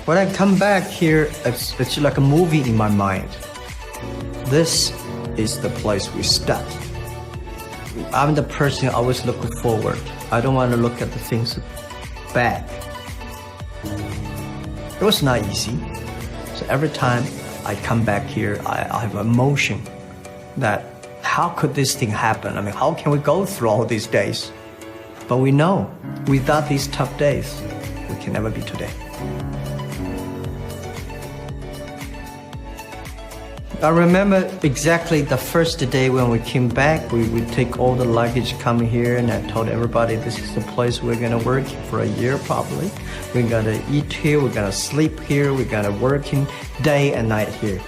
When I come back here, it's like a movie in my mind. This is the place we start. I'm the person always looking forward. I don't want to look at the things back. It was not easy. So every time I come back here, I have emotion that how could this thing happen? I mean, how can we go through all these days? But we know without these tough days, we can never be today. I remember exactly the first day when we came back, we take all the luggage coming here, and I told everybody this is the place we're gonna work for a year probably. We're gonna eat here, we're gonna sleep here, we're gonna working day and night here.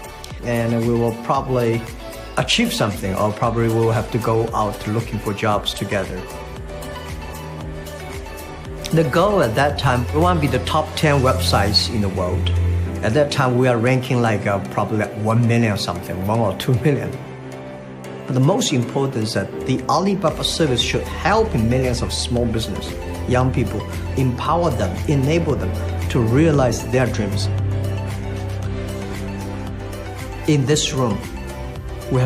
And we will probably achieve something, or probably we'll have to go out looking for jobs together. The goal at that time, we want to be the top 10 websites in the world. At that time, we are ranking like probably like 1 million or something, 1 or 2 million. But the most important is that the Alibaba service should help millions of small business, young people, empower them, enable them to realize their dreams. In this room, we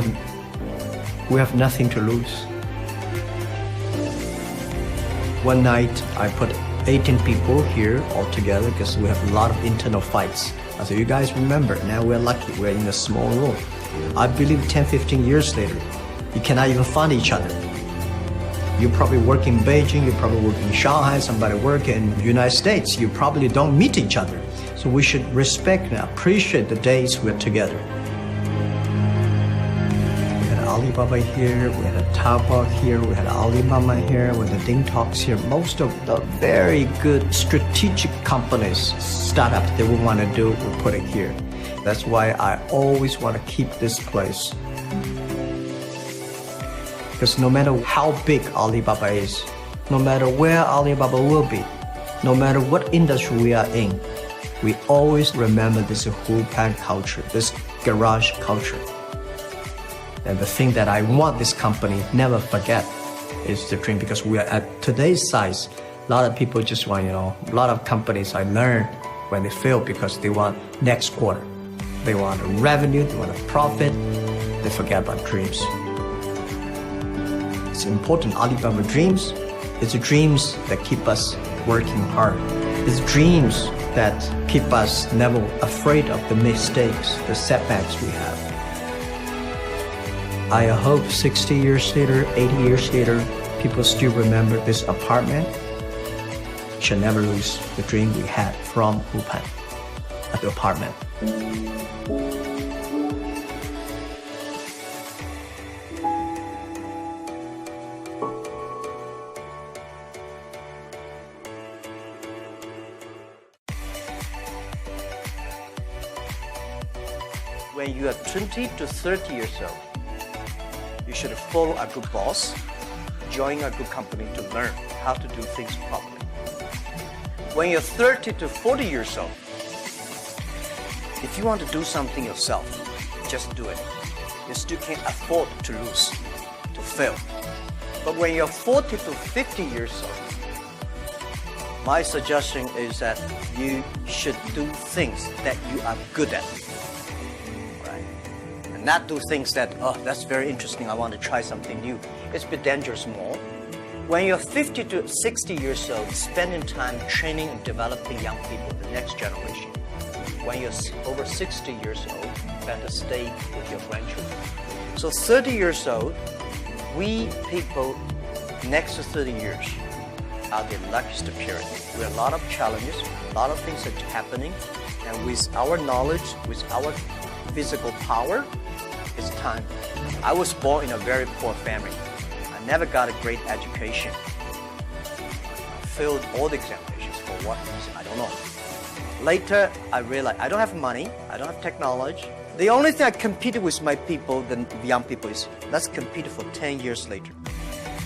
have nothing to lose. One night, I put 18 people here all together because we have a lot of internal fights. I said, you guys remember, now we're lucky, we're in a small room. I believe 10, 15 years later, you cannot even find each other. You probably work in Beijing, you probably work in Shanghai, somebody work in the United States, you probably don't meet each other. So we should respect and appreciate the days we're together. Alibaba here, we had a Taobao here, we had Alibaba here, we had the Ding Talks here. Most of the very good strategic companies, startups that we want to do, we put it here. That's why I always want to keep this place. Because no matter how big Alibaba is, no matter where Alibaba will be, no matter what industry we are in, we always remember this Wuhan culture, this garage culture. And the thing that I want this company never forget is the dream, because we are at today's size. A lot of people just want, a lot of companies I learn when they fail because they want next quarter. They want a revenue, they want a profit, they forget about dreams. It's important, Alibaba dreams. It's dreams that keep us working hard. It's dreams that keep us never afraid of the mistakes, the setbacks we have. I hope 60 years later, 80 years later, people still remember this apartment. Should never lose the dream we had from Wuhan at the apartment. When you are 20 to 30 years old, you should follow a good boss, join a good company to learn how to do things properly. When you're 30 to 40 years old, if you want to do something yourself, just do it. You still can't afford to lose, to fail. But when you're 40 to 50 years old, my suggestion is that you should do things that you are good at. Not do things that, oh, that's very interesting, I want to try something new. It's a bit dangerous more. When you're 50 to 60 years old, spending time training and developing young people, the next generation. When you're over 60 years old, better stay with your grandchildren. So 30 years old, we people next to 30 years are the luckiest period. We have a lot of challenges, a lot of things are happening, and with our knowledge, with our physical power, it's time. I was born in a very poor family. I never got a great education. I failed all the examinations for what reason, I don't know. Later, I realized I don't have money, I don't have technology. The only thing I competed with my people, the young people, is let's compete for 10 years later.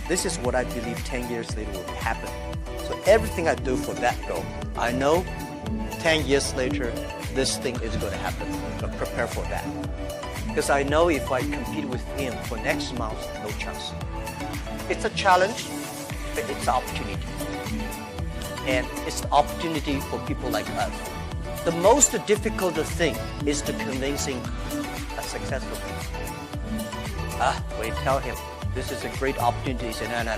This is what I believe 10 years later will happen. So everything I do for that goal, I know 10 years later, this thing is going to happen. So prepare for that. Because I know if I compete with him for next month, no chance. It's a challenge, but it's an opportunity. And it's the opportunity for people like us. The most difficult thing is to convincing a successful person. When you tell him this is a great opportunity, he says, no,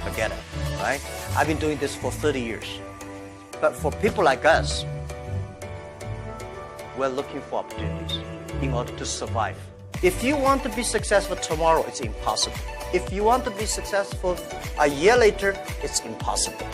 forget it, right? I've been doing this for 30 years. But for people like us, we're looking for opportunities in order to survive. If you want to be successful tomorrow, it's impossible. If you want to be successful a year later, it's impossible.